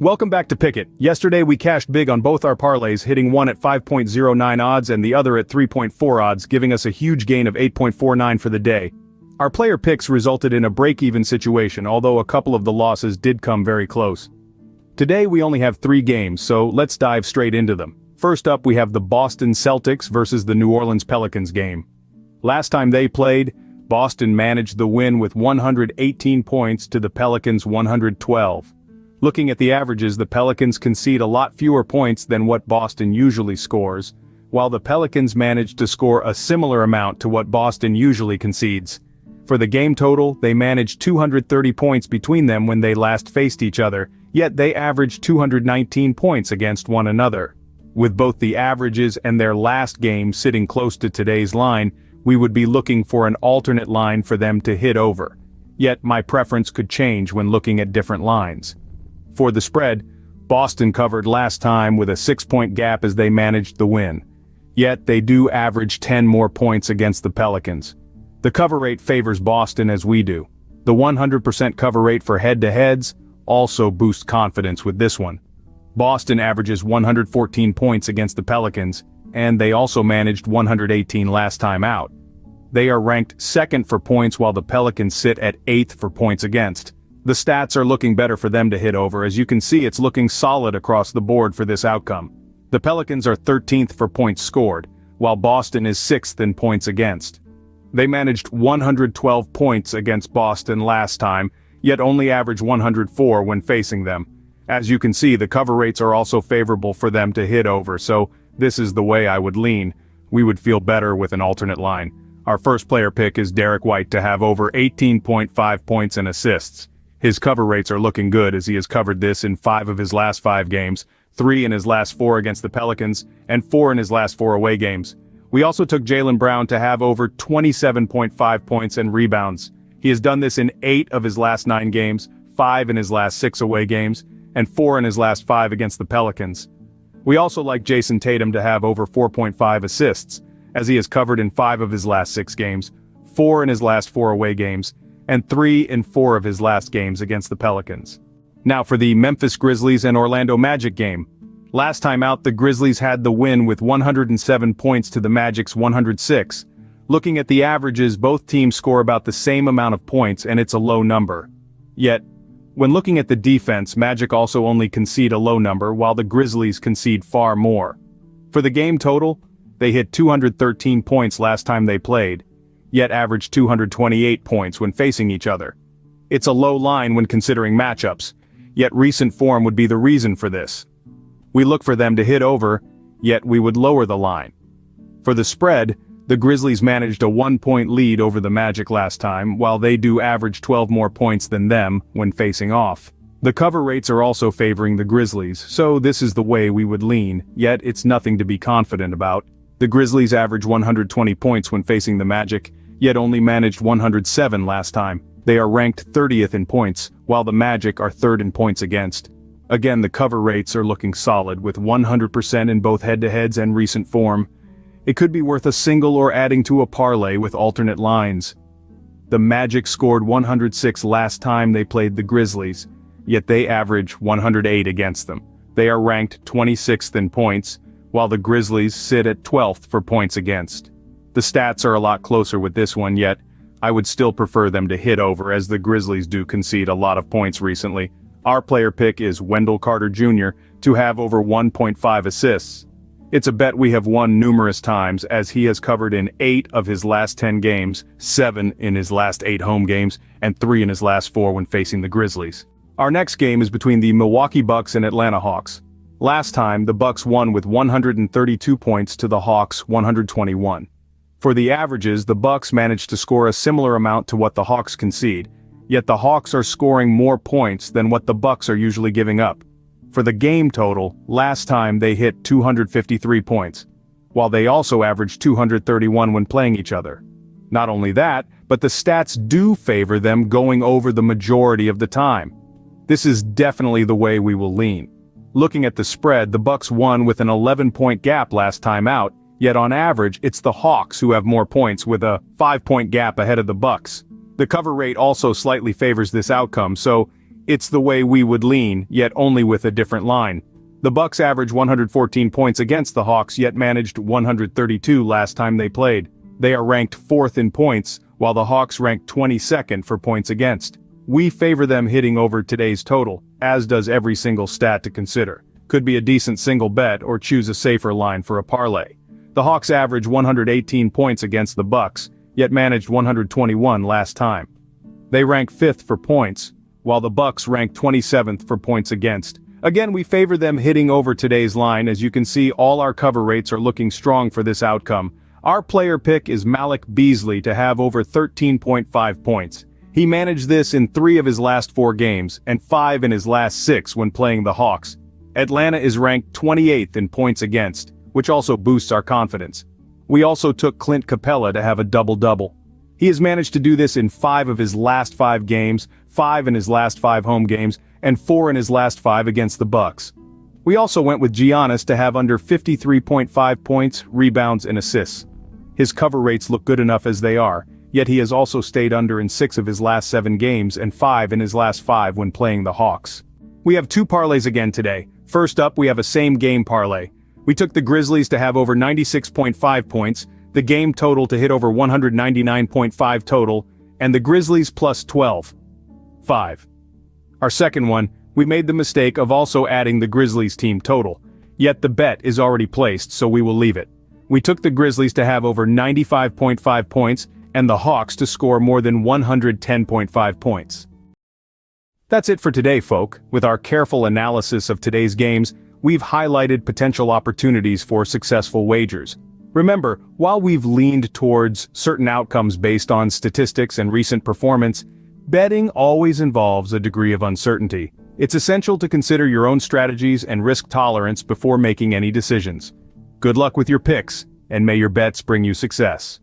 Welcome back to Pick It. Yesterday we cashed big on both our parlays, hitting one at 5.09 odds and the other at 3.4 odds, giving us a huge gain of 8.49 for the day. Our player picks resulted in a break-even situation, although a couple of the losses did come very close. Today we only have 3 games, so let's dive straight into them. First up, we have the Boston Celtics versus the New Orleans Pelicans game. Last time they played, Boston managed the win with 118 points to the Pelicans' 112. Looking at the averages, the Pelicans concede a lot fewer points than what Boston usually scores, while the Pelicans managed to score a similar amount to what Boston usually concedes. For the game total, they managed 230 points between them when they last faced each other, yet they averaged 219 points against one another. With both the averages and their last game sitting close to today's line, we would be looking for an alternate line for them to hit over. Yet my preference could change when looking at different lines. For the spread, Boston covered last time with a 6-point gap as they managed the win. Yet they do average 10 more points against the Pelicans. The cover rate favors Boston as we do. The 100% cover rate for head-to-heads also boosts confidence with this one. Boston averages 114 points against the Pelicans, and they also managed 118 last time out. They are ranked second for points while the Pelicans sit at 8th for points against. The stats are looking better for them to hit over. As you can see, it's looking solid across the board for this outcome. The Pelicans are 13th for points scored, while Boston is 6th in points against. They managed 112 points against Boston last time, yet only averaged 104 when facing them. As you can see, the cover rates are also favorable for them to hit over, so this is the way I would lean. We would feel better with an alternate line. Our first player pick is Derek White to have over 18.5 points and assists. His cover rates are looking good as he has covered this in 5 of his last 5 games, 3 in his last 4 against the Pelicans, and 4 in his last 4 away games. We also took Jaylen Brown to have over 27.5 points and rebounds. He has done this in 8 of his last 9 games, 5 in his last 6 away games, and 4 in his last 5 against the Pelicans. We also like Jason Tatum to have over 4.5 assists, as he has covered in 5 of his last 6 games, 4 in his last 4 away games, and 3 in 4 of his last games against the Pelicans. Now for the Memphis Grizzlies and Orlando Magic game. Last time out, the Grizzlies had the win with 107 points to the Magic's 106. Looking at the averages, both teams score about the same amount of points, and it's a low number. Yet, when looking at the defense, Magic also only concede a low number, while the Grizzlies concede far more. For the game total, they hit 213 points last time they played, yet averaged 228 points when facing each other. It's a low line when considering matchups, yet recent form would be the reason for this. We look for them to hit over, yet we would lower the line. For the spread, the Grizzlies managed a 1-point lead over the Magic last time, while they do average 12 more points than them when facing off. The cover rates are also favoring the Grizzlies, so this is the way we would lean, yet it's nothing to be confident about. The Grizzlies average 120 points when facing the Magic, yet only managed 107 last time. They are ranked 30th in points, while the Magic are 3rd in points against. Again, the cover rates are looking solid, with 100% in both head-to-heads and recent form. It could be worth a single or adding to a parlay with alternate lines. The Magic scored 106 last time they played the Grizzlies, yet they average 108 against them. They are ranked 26th in points, while the Grizzlies sit at 12th for points against. The stats are a lot closer with this one, yet I would still prefer them to hit over, as the Grizzlies do concede a lot of points recently. Our player pick is Wendell Carter Jr. to have over 1.5 assists. It's a bet we have won numerous times, as he has covered in 8 of his last 10 games, 7 in his last 8 home games, and 3 in his last 4 when facing the Grizzlies. Our next game is between the Milwaukee Bucks and Atlanta Hawks. Last time, the Bucks won with 132 points to the Hawks' 121. For the averages, the Bucks managed to score a similar amount to what the Hawks concede, yet the Hawks are scoring more points than what the Bucks are usually giving up. For the game total, last time they hit 253 points, while they also averaged 231 when playing each other. Not only that, but the stats do favor them going over the majority of the time. This is definitely the way we will lean. Looking at the spread, the Bucks won with an 11-point gap last time out, yet on average, it's the Hawks who have more points with a 5-point gap ahead of the Bucks. The cover rate also slightly favors this outcome, so It's the way we would lean, yet only with a different line. The Bucks averaged 114 points against the Hawks yet managed 132 last time they played. They are ranked 4th in points, while the Hawks rank 22nd for points against. We favor them hitting over today's total, as does every single stat to consider. Could be a decent single bet or choose a safer line for a parlay. The Hawks averaged 118 points against the Bucks, yet managed 121 last time. They rank 5th for points, while the Bucks rank 27th for points against. Again, we favor them hitting over today's line. As you can see, all our cover rates are looking strong for this outcome. Our player pick is Malik Beasley to have over 13.5 points. He managed this in 3 of his last 4 games, and 5 in his last 6 when playing the Hawks. Atlanta is ranked 28th in points against, which also boosts our confidence. We also took Clint Capella to have a double-double. He has managed to do this in 5 of his last 5 games, 5 in his last 5 home games, and 4 in his last 5 against the Bucks. We also went with Giannis to have under 53.5 points, rebounds, and assists. His cover rates look good enough as they are, yet he has also stayed under in 6 of his last 7 games and 5 in his last 5 when playing the Hawks. We have 2 parlays again today. First up, we have a same-game parlay. We took the Grizzlies to have over 96.5 points, the game total to hit over 199.5 total, and the Grizzlies plus 12.5. Our second one, we made the mistake of also adding the Grizzlies team total. Yet the bet is already placed, so we will leave it. We took the Grizzlies to have over 95.5 points, and the Hawks to score more than 110.5 points. That's it for today, folk. With our careful analysis of today's games, we've highlighted potential opportunities for successful wagers. Remember, while we've leaned towards certain outcomes based on statistics and recent performance, betting always involves a degree of uncertainty. It's essential to consider your own strategies and risk tolerance before making any decisions. Good luck with your picks, and may your bets bring you success.